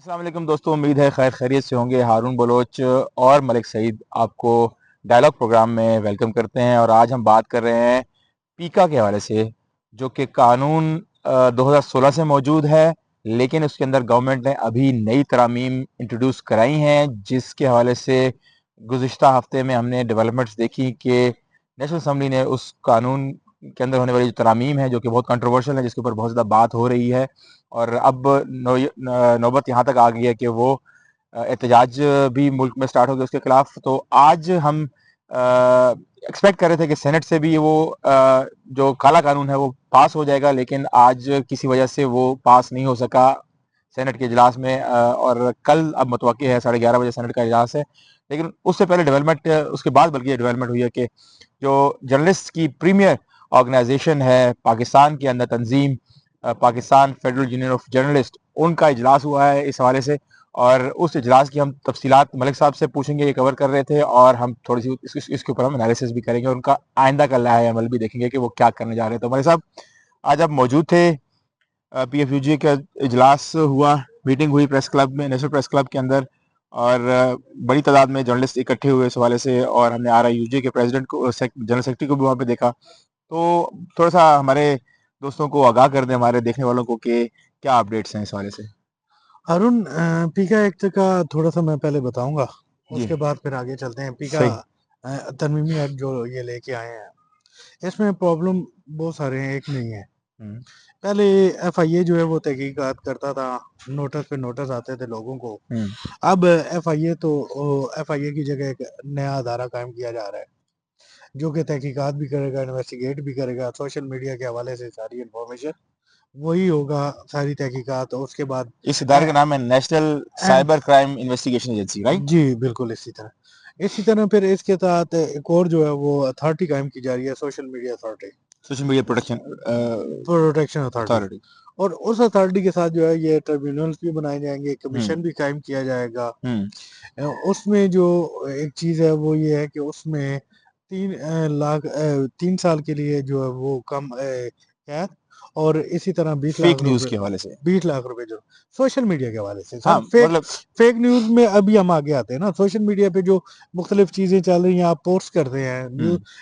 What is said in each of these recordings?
السلام علیکم دوستوں، امید ہے خیر خیریت سے ہوں گے۔ ہارون بلوچ اور ملک سعید آپ کو ڈائلاگ پروگرام میں ویلکم کرتے ہیں، اور آج ہم بات کر رہے ہیں پیکا کے حوالے سے، جو کہ قانون 2016 سے موجود ہے، لیکن اس کے اندر گورنمنٹ نے ابھی نئی ترامیم انٹروڈیوس کرائی ہیں، جس کے حوالے سے گزشتہ ہفتے میں ہم نے ڈیولپمنٹس دیکھی کہ نیشنل اسمبلی نے اس قانون کے اندر ہونے والی جو ترامیم ہے، جو کہ بہت کنٹروورشل ہے، جس کے اوپر بہت زیادہ بات ہو رہی ہے، اور اب نوبت یہاں تک آ گئی ہے کہ وہ احتجاج بھی ملک میں سٹارٹ ہو گیا اس کے خلاف۔ تو آج ہم ایکسپیکٹ کر رہے تھے کہ سینٹ سے بھی وہ جو کالا قانون ہے وہ پاس ہو جائے گا، لیکن آج کسی وجہ سے وہ پاس نہیں ہو سکا سینٹ کے اجلاس میں، اور کل اب متوقع ہے 11:30 بجے سینٹ کا اجلاس ہے۔ لیکن اس سے پہلے ڈیولپمنٹ، اس کے بعد بلکہ یہ ڈیولپمنٹ ہوئی ہے کہ جو جرنلسٹ کی پریمیئر آرگنائزیشن ہے پاکستان کے اندر، تنظیم Pakistan federal union of journalist, ان کا اجلاس ہوا ہے اس حوالے سے، اور اس اجلاس کی ہم تفصیلات ملک صاحب سے پوچھیں گے، یہ کور کر رہے تھے، اور ہم تھوڑی سی اس کے اوپر ہم انالیسس بھی کریں گے، اور ان کا آئندہ کا لائحہ عمل بھی دیکھیں گے کہ وہ کیا کرنے جا رہے ہیں۔ تو ملک صاحب، آج آپ موجود تھے، پی ایف یو جی کا اجلاس ہوا، میٹنگ ہوئی پریس کلب میں، نیشنل پریس کلب کے اندر، اور بڑی تعداد میں جرنلسٹ اکٹھے ہوئے اس حوالے سے، اور ہم نے آر آئی یو جے کے پریزیڈنٹ کو، جنرل سیکرٹری کو بھی وہاں پہ دیکھا۔ تو تھوڑا سا ہمارے دوستوں کو آگاہ کر دیں، ہمارے دیکھنے والوں کو، کہ کیا اپڈیٹس ہیں اس حوالے سے۔ ہارون، پیکا ایکٹ کا تھوڑا سا میں پہلے بتاؤں گا، اس جی کے بعد پھر آگے چلتے ہیں۔ پیکا صحیح۔ ترمیمی ایکٹ جو یہ لے کے آئے ہیں، اس میں پرابلم بہت سارے ہیں، ایک نہیں ہے۔ پہلے ایف آئی اے جو ہے وہ تحقیقات کرتا تھا، نوٹس پہ نوٹس آتے تھے لوگوں کو۔ اب ایف آئی اے کی جگہ ایک نیا ادارہ قائم کیا جا رہا ہے، جو کہ تحقیقات بھی کرے گا، انویسٹیگیٹ بھی کرے گا، سوشل میڈیا کے حوالے سے ساری انفارمیشن وہی ہوگا، ساری تحقیقات۔ اس کے بعد اس ادارے کا نام ہے national cyber crime investigation agency, right? جی بالکل اسی طرح پھر اس کے تحت ایک اور جو ہے وہ اتھارٹی قائم کی جا رہی ہے، social media authority, social media protection authority. Authority. اور اس اتھارٹی کے ساتھ جو ہے یہ ٹریبیونلز بھی بنائے جائیں گے، کمیشن بھی قائم کیا جائے گا۔ اس میں جو ایک چیز ہے وہ یہ ہے کہ اس میں 3 سال کے لیے جو ہے وہ کم قید، اور اسی طرح 20 لاکھ فیک نیوز روپے کے حوالے سے، 20 لاکھ روپے جو سوشل میڈیا کے حوالے سے ہاں سر، مطلب فیک نیوز میں ابھی ہم آگے آتے ہیں نا۔ سوشل میڈیا پہ جو مختلف چیزیں چل رہی ہیں، آپ پوسٹ کرتے ہیں،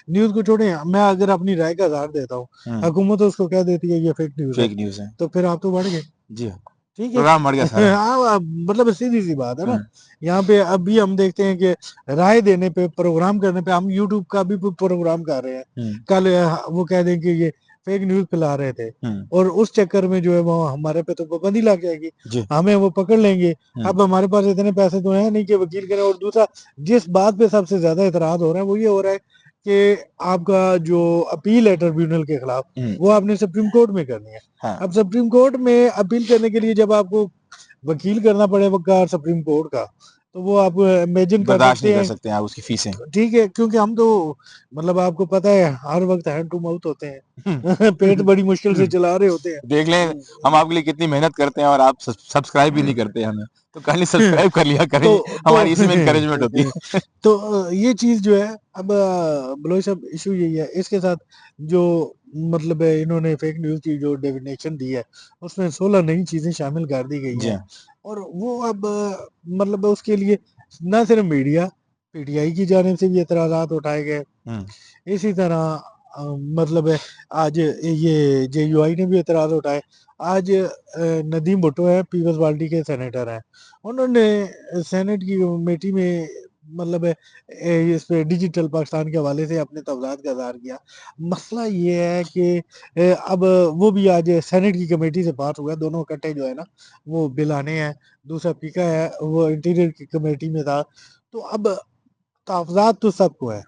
نیوز کو چھوڑیں، میں اگر اپنی رائے کا اظہار دیتا ہوں، حکومت اس کو کہہ دیتی ہے یہ فیک نیوز ہے، فیک نیوز ہے، تو پھر آپ تو بڑھ گئے۔ جی ہاں، ٹھیک پروگرام مر گیا ہے، سارا۔ ہاں، مطلب سیدھی سی بات ہے نا۔ یہاں پہ ابھی ہم دیکھتے ہیں کہ رائے دینے پہ، پروگرام کرنے پہ، ہم یوٹیوب کا بھی پروگرام کر رہے ہیں، کل وہ کہہ دیں کہ یہ فیک نیوز پھیلا رہے تھے، اور اس چکر میں جو ہے وہ ہمارے پہ تو پابندی لگ جائے گی، جی ہمیں وہ پکڑ لیں گے۔ اب ہمارے پاس اتنے پیسے تو ہیں نہیں کہ وکیل کریں۔ اور دوسرا جس بات پہ سب سے زیادہ اعتراض ہو رہا ہے وہ یہ ہو رہا ہے کہ آپ کا جو اپیل ہے ٹریبیونل کے خلاف، وہ آپ نے سپریم کورٹ میں کرنی ہے۔ اب سپریم کورٹ میں اپیل کرنے کے لیے جب آپ کو وکیل کرنا پڑے گا سپریم کورٹ کا، تو وہ آپ امیجن کر برداشت نہیں سکتے کر ہیں۔ سکتے ہیں آپ اس کی فیسیں۔ ٹھیک ہے، کیونکہ ہم تو مطلب آپ کو پتہ ہے ہر وقت ہینڈ ٹو ماؤتھ ہوتے ہیں، پیٹ بڑی مشکل سے چلا رہے ہوتے دیکھ لیں ہیں۔ ہم آپ کے لیے کتنی محنت کرتے ہیں، اور آپ سبسکرائب بھی نہیں کرتے ہمیں، تو کل سبسکرائب کر لیا کریں، تو ہماری اسی میں انکریجمنٹ ہوتی ہے۔ تو یہ چیز جو ہے، اب بلوچ صاحب ایشو یہی ہے اس کے ساتھ، جو مطلب انہوں نے فیک نیوز کی جو ڈیفینیشن دی ہے، اس میں 16 نئی چیزیں شامل کر دی گئی جی ہیں، ہاں، اور وہ اب مطلب اس کے لیے نہ صرف میڈیا، پی ٹی آئی کی جانب سے بھی اعتراضات اٹھائے گئے، اسی طرح مطلب آج یہ جے یو آئی نے بھی اعتراض اٹھائے۔ آج ندیم بھٹو ہے، پیپلز پارٹی کے سینیٹر ہیں، انہوں نے سینٹ کی کمیٹی میں مطلب اس پہ ڈیجیٹل پاکستان کے حوالے سے اپنے تفضیلات کا اظہار کیا۔ مسئلہ یہ ہے کہ اب وہ بھی آج سینٹ کی کمیٹی سے پاس ہوا ہے، دونوں اکٹھے جو ہے نا وہ بل آنے ہیں۔ دوسرا پیکا ہے، وہ انٹیریئر کی کمیٹی میں تھا۔ تو اب تحفظات تو سب کو ہے،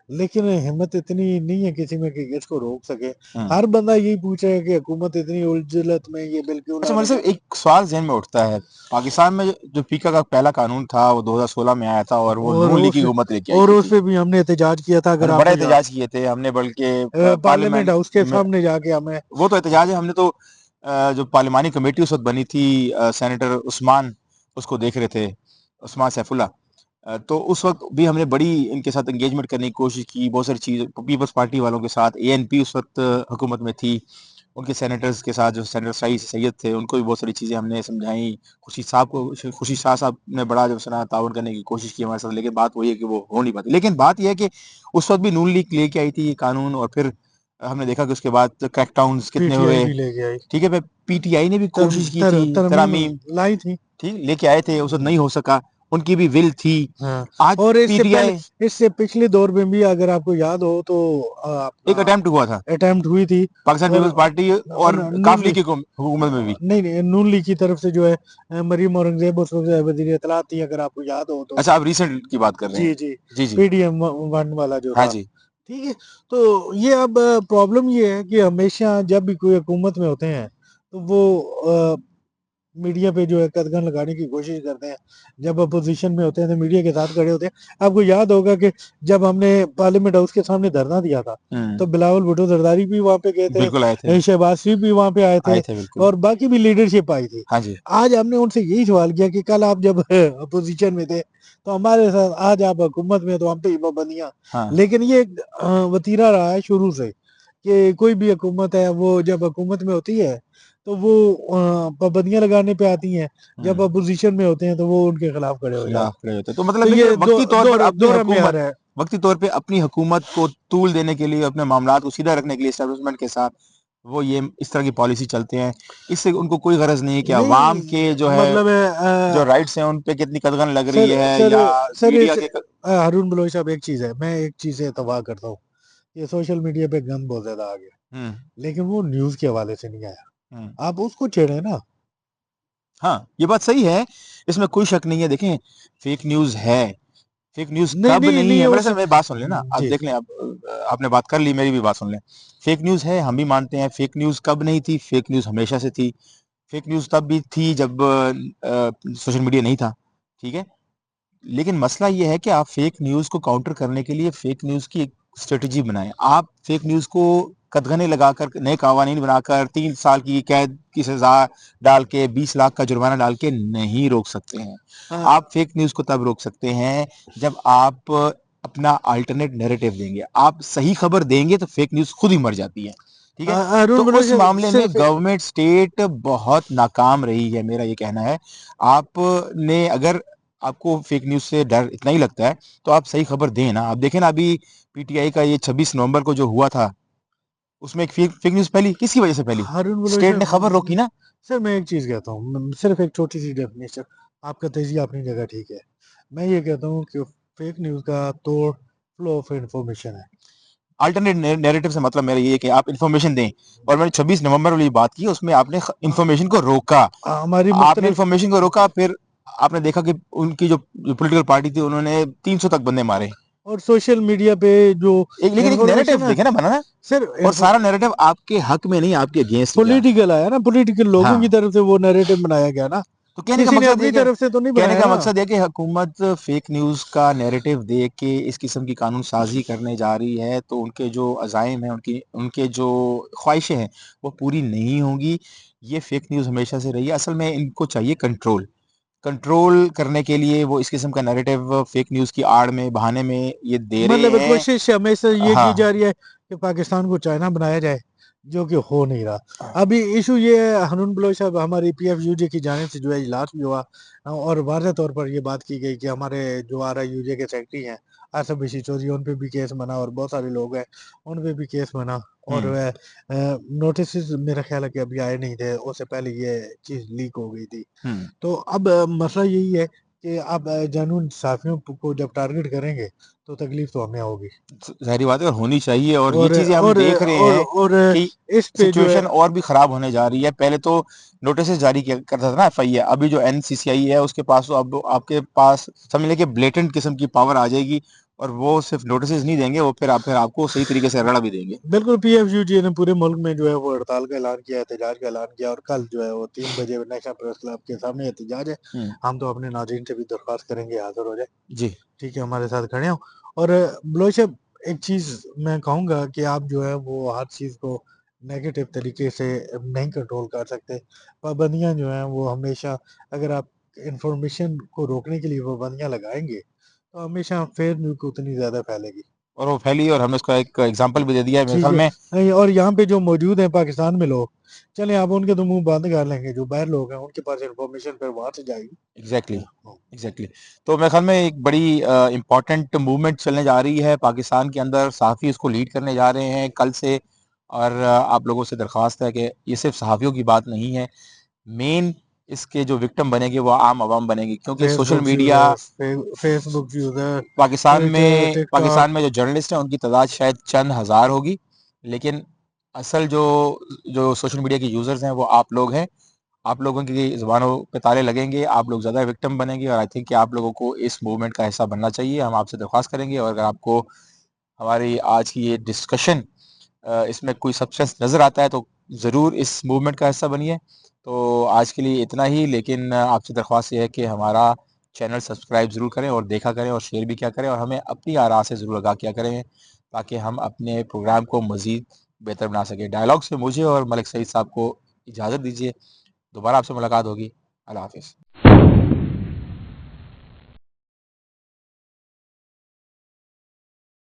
لیکن ہمت اتنی نہیں ہے کسی میں کہ اس کو روک سکے۔ ہر بندہ یہی پوچھ رہا ہے کہ حکومت اتنی الجھلت میں یہ بل کیوں لا رہی ہے۔ ایک سوال ذہن میں اٹھتا ہے، پاکستان میں جو پیکا کا پہلا قانون تھا وہ 2016 میں آیا تھا، اور وہ نون لیگ کی حکومت لے کے آئی اس تھی۔ پہ بھی ہم نے احتجاج کیا تھا، ہم اگر نے آپ بڑا کو احتجاج کیے تھے، ہم نے بلکہ پارلیمنٹ ہاؤس کے میں، سامنے جا کے ہمیں وہ تو احتجاج ہے، ہم نے تو جو پارلیمانی کمیٹی اس وقت بنی تھی، سینیٹر عثمان اس کو دیکھ رہے تھے، عثمان سیف اللہ، تو اس وقت بھی ہم نے بڑی ان کے ساتھ انگیجمنٹ کرنے کی کوشش کی، بہت ساری چیز پیپلز پارٹی والوں کے ساتھ، اے این پی اس وقت حکومت میں تھی، ان کے سینیٹرز کے ساتھ جو سینیٹر سید تھے ان کو بھی بہت ساری چیزیں ہم نے سمجھائیں. خورشید شاہ صاحب نے بڑا جو سنا تعاون کرنے کی کوشش کی ہمارے ساتھ, لیکن بات وہی ہے کہ وہ ہو نہیں پاتی. لیکن بات یہ ہے کہ اس وقت بھی نون لیگ لے کے آئی تھی یہ قانون, اور پھر ہم نے دیکھا کہ اس کے بعد کریک ڈاؤنز پی کتنے ٹی آئی ہوئے. بھی لے کے آئی, ٹھیک ہے, پی ٹی آئی نے بھی کوشش کی تھی, ترمیم ترامیم لائی تھی. ٹھیک لے کے آئے تھے, اس وقت نہیں ہو سکا, ان کی بھی ول تھی. ہاں, آج اور پی ٹی آئی اس سے پچھلے دور میں بھی اگر آپ کو یاد ہو تو ایک اپنا اٹیمپٹ ہوا تھا اٹیمپٹ ہوئی تھی, پاکستان اور پیپلز پارٹی اور نون کاف لیگ لیگ, کی حکومت میں بھی. نہیں نون لیگ کی طرف سے جو ہے مریم اورنگزیب اس وقت وزیر اطلاعات تھی, اگر آپ کو یاد ہو تو. اچھا, آپ ریسنٹ کی بات کر رہے ہیں. جی جی, جی جی, پی ڈی ایم ون والا جو ہاں تھا. جی. ٹھیک ہے, تو یہ اب پرابلم یہ ہے کہ ہمیشہ جب بھی کوئی حکومت میں ہوتے ہیں تو وہ میڈیا پہ جو ہے قدغن لگانے کی کوشش کرتے ہیں. جب اپوزیشن میں ہوتے ہیں تو میڈیا کے ساتھ کھڑے ہوتے ہیں. آپ کو یاد ہوگا کہ جب ہم نے پارلیمنٹ ہاؤس کے سامنے دھرنا دیا تھا تو بلاول بھٹو زرداری بھی وہاں پہ گئے بالکل آئے تھے, تھے, شہباز شریف بھی وہاں پہ آئے تھے, بالکل. اور باقی بھی لیڈرشپ آئی تھی. ہاں جی. آج ہم نے ان سے یہی سوال کیا کہ کل آپ جب اپوزیشن میں تھے تو ہمارے ساتھ, آج آپ حکومت میں تو ہم پہ ہی پابندیاں. ہاں, لیکن یہ ایک وتیرہ رہا ہے شروع سے کہ کوئی بھی حکومت ہے وہ جب حکومت میں ہوتی ہے تو وہ پابندیاں لگانے پہ آتی ہیں, جب اپوزیشن میں ہوتے ہیں تو وہ ان کے خلاف کھڑے ہو خلاف جاتے کھڑے ہوتے. تو ہیں. تو مطلب ہے کہ یہ وقتی طور پر اپنی دورہ معیار حکومت, ہے. وقتی طور پہ اپنی حکومت کو طول دینے کے لیے, اپنے معاملات کو سیدھا رکھنے کے لیے اسٹیبلشمنٹ کے ساتھ وہ یہ اس طرح کی پالیسی چلتے ہیں. اس سے ان کو کوئی غرض نہیں ہے کہ عوام کے نہیں جو ہے مطلب جو رائٹس ہیں ان پہ کتنی قدغن لگ سر رہی ہے, سر یا سر میڈیا کے ہارون بلوچ صاحب, ایک چیز ہے, میں ایک چیز سے اتفاق کرتا ہوں, یہ سوشل میڈیا پہ گند بہت زیادہ آ گیا, لیکن وہ نیوز کے حوالے سے نہیں آیا. آپ اس کو چھیڑے نا. ہاں, یہ بات صحیح ہے, اس میں کوئی شک نہیں ہے. دیکھیں, فیک نیوز ہے, فیک نیوز کب نہیں ہے, میرے ساتھ میری بات سن لیں نا, آپ جی دیکھ لیں, آپ نے بات کر لی, میری بھی بات سن لیں. فیک نیوز ہے, ہم بھی مانتے ہیں. فیک نیوز کب نہیں تھی؟ فیک نیوز ہمیشہ سے تھی. فیک نیوز تب بھی تھی جب سوشل میڈیا نہیں تھا, ٹھیک ہے. لیکن مسئلہ یہ ہے کہ آپ فیک نیوز کو کاؤنٹر کرنے کے لیے فیک نیوز کی ایک اسٹریٹجی بنائیں. آپ فیک نیوز کو قدغنے لگا کر, نئے قوانین بنا کر, 3 سال کی قید کی سزا ڈال کے, 20 لاکھ کا جرمانہ ڈال کے نہیں روک سکتے ہیں. آپ فیک نیوز کو تب روک سکتے ہیں جب آپ اپنا الٹرنیٹ نیریٹو دیں گے. آپ صحیح خبر دیں گے تو فیک نیوز خود ہی مر جاتی ہے, ٹھیک ہے. ہارون تو بلوچ اس معاملے میں صرف گورنمنٹ اسٹیٹ بہت ناکام رہی ہے, میرا یہ کہنا ہے. آپ نے اگر آپ کو فیک نیوز سے ڈر اتنا ہی لگتا ہے تو آپ صحیح خبر دیں نا. آپ دیکھیں نا, ابھی پی ٹی آئی کا یہ 26 نومبر کو جو ہوا تھا, اس میں ایک فیک نیوز پھیلی, کس کی وجہ سے پھیلی؟ ہارون بلوچ اسٹیٹ نے صاحب, خبر روکی نا. سر میں ایک چیز کہتا ہوں, صرف ایک چھوٹی سی ڈیفینیشن, آپ کا تجزیہ اپنی جگہ ٹھیک ہے. میں یہ کہتا ہوں کہ فیک نیوز کا توڑ فلو آف انفارمیشن ہے. الٹرنیٹ نیریٹو سے مطلب میرا یہ ہے کہ آپ انفارمیشن دیں, اور میں نے 26 نومبر والی بات کی, اس میں آپ نے انفارمیشن کو روکا. ہماری آپ نے مختلف انفارمیشن کو روکا, پھر آپ نے دیکھا کہ ان کی جو پولیٹیکل پارٹی تھی انہوں نے 300 تک بندے مارے. اور سوشل میڈیا پہ جو لیکن ایک نیریٹو انفارمیشن ہے, دیکھیں نا بنا نا, سر اور سارا نیریٹو آپ کے حق میں نہیں, آپ کے اگینسٹ گیا. پولیٹیکل آیا نا, پولیٹیکل لوگوں ہاں, کی طرف سے وہ نیریٹو بنایا گیا نا, تو کہنے کا کسی نے مقصد یہ اپنی کہ طرف سے تو نہیں کہنے بنایا کا نا. مقصد یہ کہ حکومت فیک نیوز کا نیریٹو دے کے اس قسم کی قانون سازی کرنے جا رہی ہے, تو ان کے جو عزائم ہیں, ان کے جو خواہشیں ہیں وہ پوری نہیں ہوں گی. یہ فیک نیوز ہمیشہ سے رہی ہے. اصل میں ان کو چاہیے کنٹرول کرنے کے لیے. وہ اس قسم کا نیریٹو فیک نیوز کی آڑ میں, بہانے میں یہ دے مطلب رہے ہیں. کوشش ہمیشہ یہ کی ہاں, جا رہی ہے کہ پاکستان کو چائنا بنایا جائے, جو کہ ہو نہیں رہا. ابھی ایشو یہ ہے, ہارون بلوچ صاحب, ہماری پی ایف یو جے کی جانب سے جو ہے اجلاس بھی ہوا, اور واضح طور پر یہ بات کی گئی کہ ہمارے جو آر آئی یو جے کے سیکرٹری ہیں آصف بشیر چودھری, ان پہ بھی کیس بنا, اور بہت سارے لوگ ہیں ان پہ بھی کیس بنا. اور نوٹسز میرا خیال ہے کہ ابھی آئے نہیں تھے, اس سے پہلے یہ چیز لیک ہو گئی تھی. تو اب مسئلہ یہی ہے کہ اب جنون صحافیوں کو جب ٹارگٹ کریں گے تو تکلیف تو ہمیں ہوگی. ظاہری بات ہے, اور ہونی چاہیے. اور یہ چیزیں ہم اور دیکھ رہے اور ہیں اور کہ اس پہ جو ہے سچویشن اور بھی خراب ہونے جا رہی ہے. پہلے تو نوٹسز جاری کرتا تھا نا ایف آئی اے, ابھی جو این سی سی آئی ہے اس کے پاس تو اب آپ کے پاس سمجھ لیں کہ بلیٹنٹ قسم کی پاور آ جائے گی, اور وہ صرف نوٹسز نہیں دیں گے, وہ پھر آپ کو صحیح طریقے سے رڑا بھی دیں گے. بالکل. پی ایف یو جی نے پورے ملک میں جو ہے وہ ہڑتال کا اعلان کیا, احتجاج کا اعلان کیا, اور کل جو ہے وہ 3 بجے نیشنل پریس کلب کے سامنے احتجاج ہے. ہم تو اپنے ناظرین سے بھی درخواست کریں گے حاضر ہو جائے, جی, ٹھیک ہے, ہمارے ساتھ کھڑے ہوں. اور بلوچ صاحب, ایک چیز میں کہوں گا کہ آپ جو ہے وہ ہر چیز کو نیگیٹو طریقے سے نہیں کنٹرول کر سکتے. پابندیاں جو ہیں وہ ہمیشہ, اگر آپ انفارمیشن کو روکنے کے لیے پابندیاں لگائیں گے تو ہمیشہ فیئر نیوز کو اتنی زیادہ پھیلے گی. اور وہ پھیلی اور ہم نے اس کا ایک ایگزامپل بھی دے دیا ہے میرے ٹھیک خیال میں. ہے. اور یہاں پہ جو موجود ہیں پاکستان میں لوگ، چلیں آپ ان کے تو منہ بند کر لیں گے، جو باہر لوگ ہیں ان کے پاس انفارمیشن پھر وہاں سے جائے گی. ایگزیکٹلی. تو میرے خیال میں ایک بڑی امپورٹنٹ موومنٹ چلنے جا رہی ہے پاکستان کے اندر، صحافی اس کو لیڈ کرنے جا رہے ہیں کل سے. اور آپ لوگوں سے درخواست ہے کہ یہ صرف صحافیوں کی بات نہیں ہے، مین اس کے جو وکٹم بنے گی وہ عام عوام بنے گی، کیونکہ فیس سوشل بک میڈیا یوزرز، فیس بک یوزر، پاکستان ٹویٹر، ٹک ٹاک. میں جو جرنلسٹ ہیں ان کی تعداد شاید چند ہزار ہوگی، لیکن اصل جو سوشل میڈیا کے یوزرز ہیں وہ آپ لوگ ہیں. آپ لوگوں کی زبانوں پہ تالے لگیں گے، آپ لوگ زیادہ وکٹم بنیں گے، اور آئی تھنک کہ آپ لوگوں کو اس موومنٹ کا حصہ بننا چاہیے. ہم آپ سے درخواست کریں گے، اور اگر آپ کو ہماری آج کی یہ ڈسکشن اس میں کوئی سبسٹنس نظر آتا ہے تو ضرور اس موومنٹ کا حصہ بنیے. تو آج کے لیے اتنا ہی، لیکن آپ سے درخواست یہ ہے کہ ہمارا چینل سبسکرائب ضرور کریں اور دیکھا کریں اور شیئر بھی کیا کریں، اور ہمیں اپنی آراء سے ضرور آگاہ کیا کریں تاکہ ہم اپنے پروگرام کو مزید بہتر بنا سکیں. ڈائلاگ سے مجھے اور ملک سعید صاحب کو اجازت دیجیے، دوبارہ آپ سے ملاقات ہوگی. اللہ حافظ.